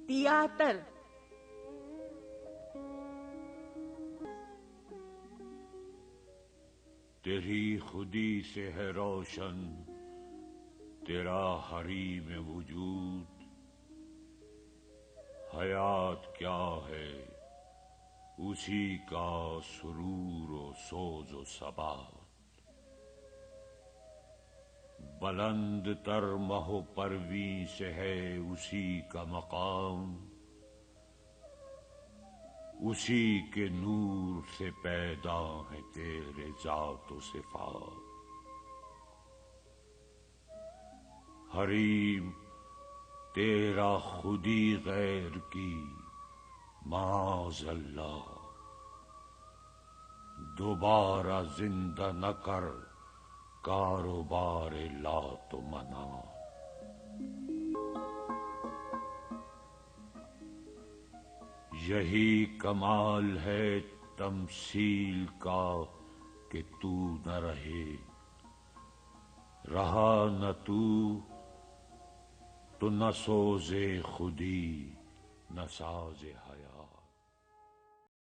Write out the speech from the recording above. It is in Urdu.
تیاتر۔ تیری خودی سے ہے روشن تیرا حریم وجود، حیات کیا ہے اسی کا سرور و سوز و ثبات، بلند تر مہ و پرویں سے ہے اسی کا مقام، اسی کے نور سے پیدا ہے تیرے ذات و صفات۔ حریم تیرا خودی غیر کی معاذ اللہ، دوبارہ زندہ نہ کر کاروبار لات و منات۔ یہی کمال ہے تمثیل کا کہ تو نہ رہے، رہا نہ تو نہ سوز خودی نہ ساز حیات۔